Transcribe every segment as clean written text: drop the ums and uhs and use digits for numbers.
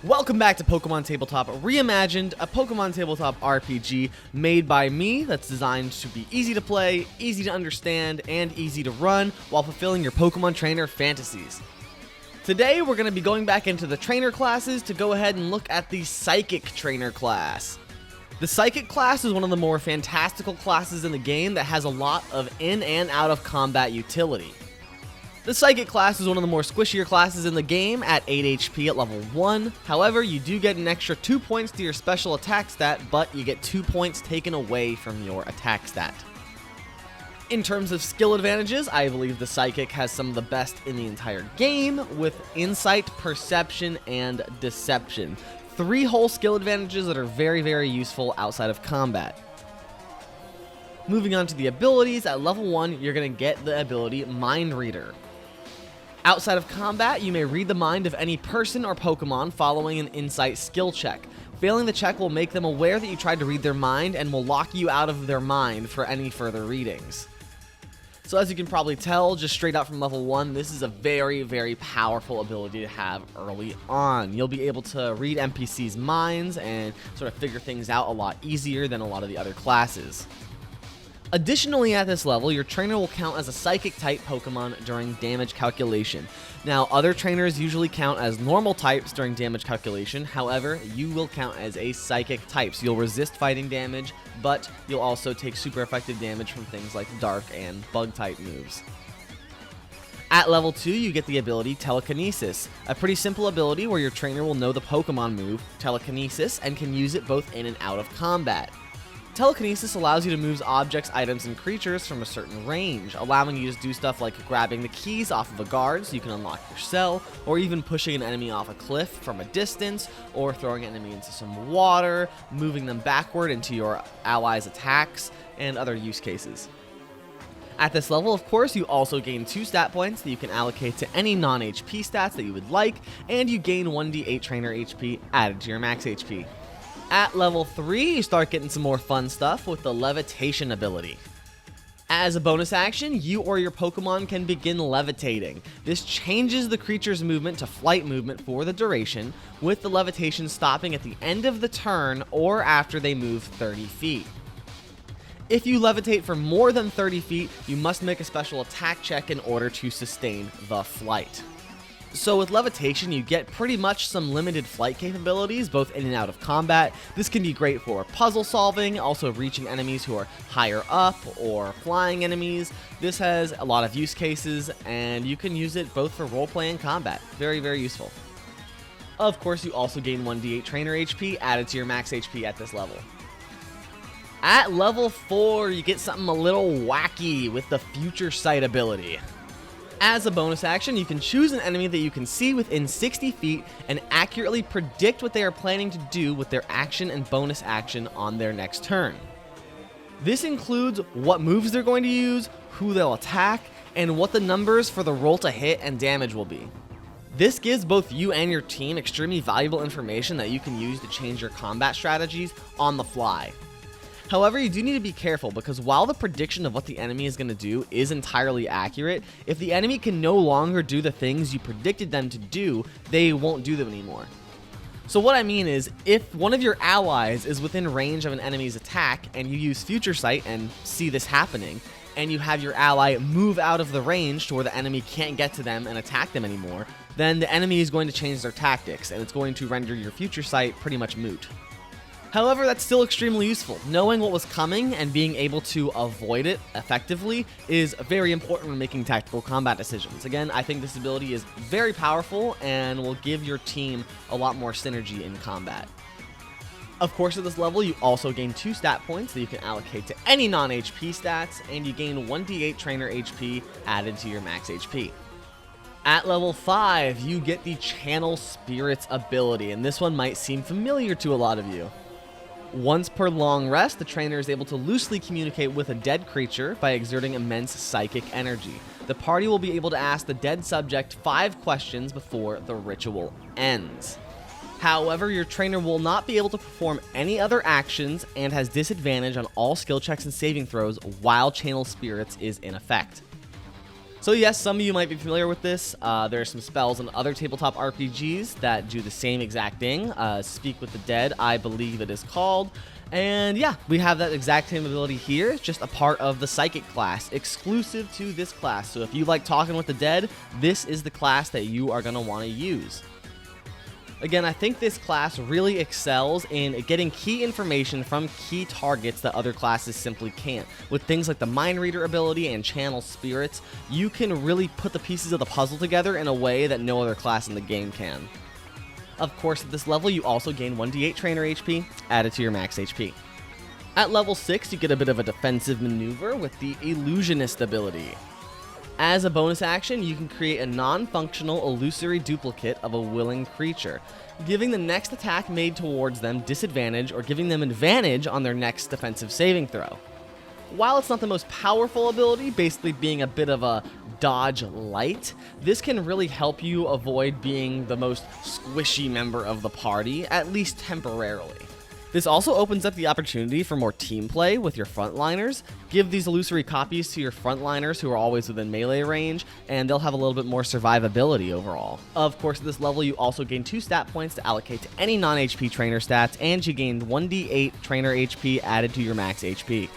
Welcome back to Pokemon Tabletop Reimagined, a Pokemon Tabletop RPG made by me that's designed to be easy to play, easy to understand, and easy to run while fulfilling your Pokemon trainer fantasies. Today we're going to be going back into the trainer classes to go ahead and look at the Psychic Trainer class. The Psychic class is one of the more fantastical classes in the game that has a lot of in and out of combat utility. The Psychic class is one of the more squishier classes in the game at 8 HP at level 1, however you do get an extra 2 points to your special attack stat, but you get 2 points taken away from your attack stat. In terms of skill advantages, I believe the Psychic has some of the best in the entire game, with Insight, Perception, and Deception. 3 whole skill advantages that are very useful outside of combat. Moving on to the abilities, at level 1 you're going to get the ability Mind Reader. Outside of combat, you may read the mind of any person or Pokemon following an Insight skill check. Failing the check will make them aware that you tried to read their mind and will lock you out of their mind for any further readings. So as you can probably tell, just straight out from level 1, this is a very powerful ability to have early on. You'll be able to read NPCs' minds and sort of figure things out a lot easier than a lot of the other classes. Additionally, at this level, your trainer will count as a Psychic-type Pokemon during damage calculation. Now, other trainers usually count as normal types during damage calculation, however, you will count as a Psychic type, so you'll resist fighting damage, but you'll also take super effective damage from things like Dark and Bug-type moves. At level 2, you get the ability Telekinesis, a pretty simple ability where your trainer will know the Pokemon move, Telekinesis, and can use it both in and out of combat. Telekinesis allows you to move objects, items, and creatures from a certain range, allowing you to do stuff like grabbing the keys off of a guard so you can unlock your cell, or even pushing an enemy off a cliff from a distance, or throwing an enemy into some water, moving them backward into your allies' attacks, and other use cases. At this level, of course, you also gain 2 stat points that you can allocate to any non-HP stats that you would like, and you gain 1d8 trainer HP added to your max HP. At level 3, you start getting some more fun stuff with the Levitation ability. As a bonus action, you or your Pokemon can begin levitating. This changes the creature's movement to flight movement for the duration, with the levitation stopping at the end of the turn or after they move 30 feet. If you levitate for more than 30 feet, you must make a special attack check in order to sustain the flight. So with levitation, you get pretty much some limited flight capabilities, both in and out of combat. This can be great for puzzle solving, also reaching enemies who are higher up, or flying enemies. This has a lot of use cases, and you can use it both for roleplay and combat. Very useful. Of course, you also gain 1d8 trainer HP added to your max HP at this level. At level 4, you get something a little wacky with the Future Sight ability. As a bonus action, you can choose an enemy that you can see within 60 feet and accurately predict what they are planning to do with their action and bonus action on their next turn. This includes what moves they're going to use, who they'll attack, and what the numbers for the roll to hit and damage will be. This gives both you and your team extremely valuable information that you can use to change your combat strategies on the fly. However, you do need to be careful, because while the prediction of what the enemy is going to do is entirely accurate, if the enemy can no longer do the things you predicted them to do, they won't do them anymore. So what I mean is, if one of your allies is within range of an enemy's attack and you use Future Sight and see this happening, and you have your ally move out of the range to where the enemy can't get to them and attack them anymore, then the enemy is going to change their tactics, and it's going to render your Future Sight pretty much moot. However, that's still extremely useful. Knowing what was coming and being able to avoid it effectively is very important when making tactical combat decisions. Again, I think this ability is very powerful and will give your team a lot more synergy in combat. Of course, at this level, you also gain 2 stat points that you can allocate to any non-HP stats, and you gain 1d8 trainer HP added to your max HP. At level 5, you get the Channel Spirits ability, and this one might seem familiar to a lot of you. Once per long rest, the trainer is able to loosely communicate with a dead creature by exerting immense psychic energy. The party will be able to ask the dead subject 5 questions before the ritual ends. However, your trainer will not be able to perform any other actions and has disadvantage on all skill checks and saving throws while Channel Spirits is in effect. So yes, some of you might be familiar with this. There are some spells in other tabletop RPGs that do the same exact thing. Speak with the Dead, I believe it is called. And yeah, we have that exact same ability here, just a part of the Psychic class, exclusive to this class. So if you like talking with the dead, this is the class that you are going to want to use. Again, I think this class really excels in getting key information from key targets that other classes simply can't. With things like the Mind Reader ability and Channel Spirits, you can really put the pieces of the puzzle together in a way that no other class in the game can. Of course, at this level, you also gain 1d8 Trainer HP, added to your max HP. At level 6, you get a bit of a defensive maneuver with the Illusionist ability. As a bonus action, you can create a non-functional illusory duplicate of a willing creature, giving the next attack made towards them disadvantage or giving them advantage on their next defensive saving throw. While it's not the most powerful ability, basically being a bit of a dodge light, this can really help you avoid being the most squishy member of the party, at least temporarily. This also opens up the opportunity for more team play with your frontliners. Give these illusory copies to your frontliners who are always within melee range, and they'll have a little bit more survivability overall. Of course, at this level, you also gain 2 stat points to allocate to any non-HP trainer stats, and you gain 1d8 trainer HP added to your max HP.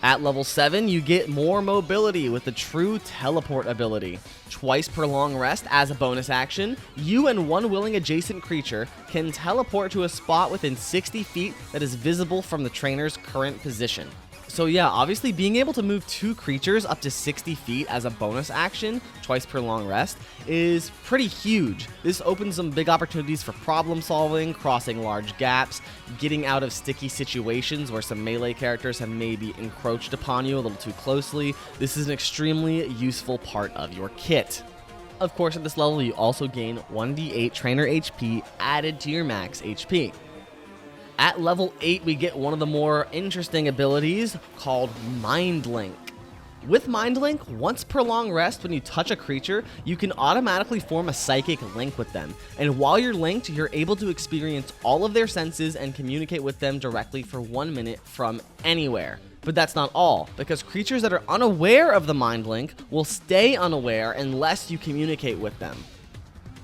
At level 7, you get more mobility with the True Teleport ability. Twice per long rest as a bonus action, you and one willing adjacent creature can teleport to a spot within 60 feet that is visible from the trainer's current position. So yeah, obviously being able to move 2 creatures up to 60 feet as a bonus action, twice per long rest, is pretty huge. This opens some big opportunities for problem solving, crossing large gaps, getting out of sticky situations where some melee characters have maybe encroached upon you a little too closely. This is an extremely useful part of your kit. Of course, at this level, you also gain 1d8 trainer HP added to your max HP. At level 8, we get one of the more interesting abilities called Mind Link. With Mind Link, once per long rest when you touch a creature, you can automatically form a psychic link with them. And while you're linked, you're able to experience all of their senses and communicate with them directly for 1 minute from anywhere. But that's not all, because creatures that are unaware of the Mind Link will stay unaware unless you communicate with them.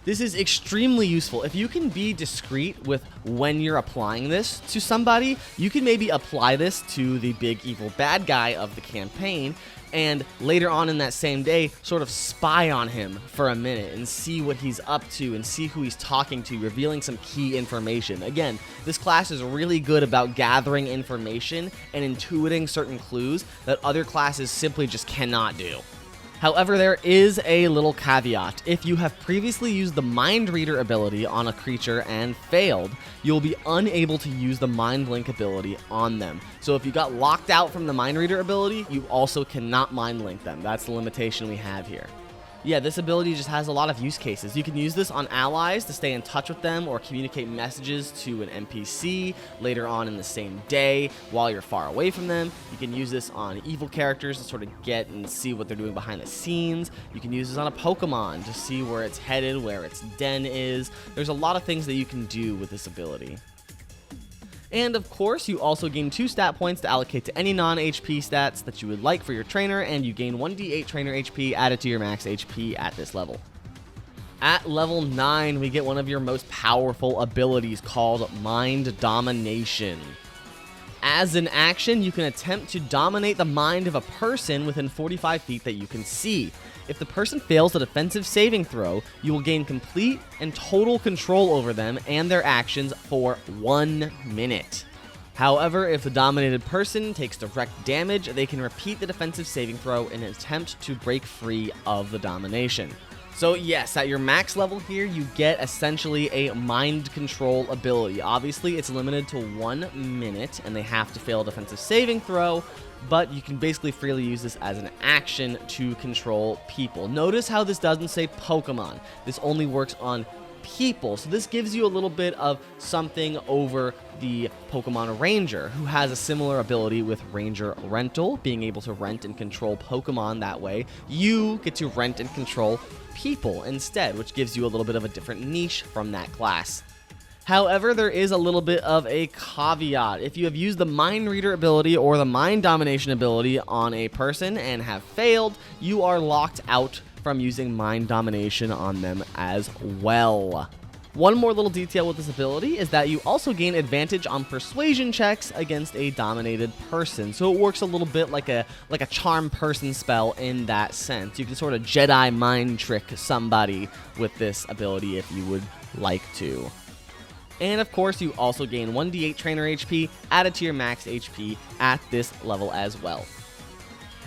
This is extremely useful. If you can be discreet with when you're applying this to somebody, you can maybe apply this to the big evil bad guy of the campaign, and later on in that same day, sort of spy on him for a minute and see what he's up to and see who he's talking to, revealing some key information. Again, this class is really good about gathering information and intuiting certain clues that other classes simply just cannot do. However, there is a little caveat. If you have previously used the Mind Reader ability on a creature and failed, you'll be unable to use the Mind Link ability on them. So if you got locked out from the Mind Reader ability, you also cannot Mind Link them. That's the limitation we have here. Yeah, this ability just has a lot of use cases. You can use this on allies to stay in touch with them or communicate messages to an NPC later on in the same day while you're far away from them. You can use this on evil characters to sort of get and see what they're doing behind the scenes. You can use this on a Pokemon to see where it's headed, where its den is. There's a lot of things that you can do with this ability. And of course, you also gain 2 stat points to allocate to any non-HP stats that you would like for your trainer, and you gain 1d8 trainer HP added to your max HP at this level. At level 9, we get one of your most powerful abilities called Mind Domination. As an action, you can attempt to dominate the mind of a person within 45 feet that you can see. If the person fails a defensive saving throw, you will gain complete and total control over them and their actions for 1 minute. However, if the dominated person takes direct damage, they can repeat the defensive saving throw in an attempt to break free of the domination. So yes, at your max level here, you get essentially a mind control ability. Obviously, it's limited to 1 minute, and they have to fail a defensive saving throw, but you can basically freely use this as an action to control people. Notice how this doesn't say Pokemon. This only works on people, so this gives you a little bit of something over the Pokemon Ranger, who has a similar ability with Ranger Rental, being able to rent and control Pokemon that way. You get to rent and control people instead, which gives you a little bit of a different niche from that class. However, there is a little bit of a caveat. If you have used the Mind Reader ability or the Mind Domination ability on a person and have failed, you are locked out from using Mind Domination on them as well. One more little detail with this ability is that you also gain advantage on persuasion checks against a dominated person. So it works a little bit like a charm person spell in that sense. You can sort of Jedi mind trick somebody with this ability if you would like to. And of course, you also gain 1d8 trainer HP added to your max HP at this level as well.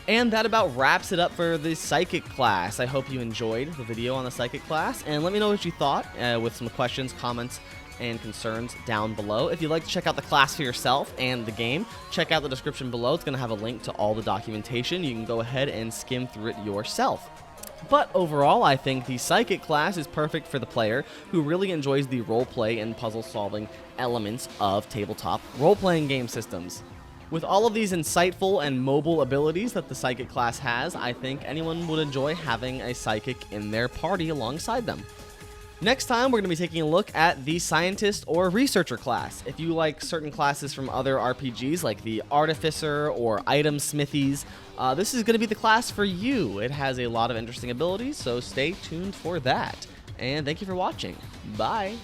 And that about wraps it up for the Psychic class. I hope you enjoyed the video on the Psychic class, and let me know what you thought with some questions, comments, and concerns down below. If you'd like to check out the class for yourself and the game, check out the description below. It's going to have a link to all the documentation. You can go ahead and skim through it yourself. But overall, I think the Psychic class is perfect for the player who really enjoys the roleplay and puzzle-solving elements of tabletop role-playing game systems. With all of these insightful and mobile abilities that the Psychic class has, I think anyone would enjoy having a Psychic in their party alongside them. Next time, we're going to be taking a look at the Scientist or Researcher class. If you like certain classes from other RPGs like the Artificer or Item Smithies, this is going to be the class for you. It has a lot of interesting abilities, so stay tuned for that. And thank you for watching. Bye!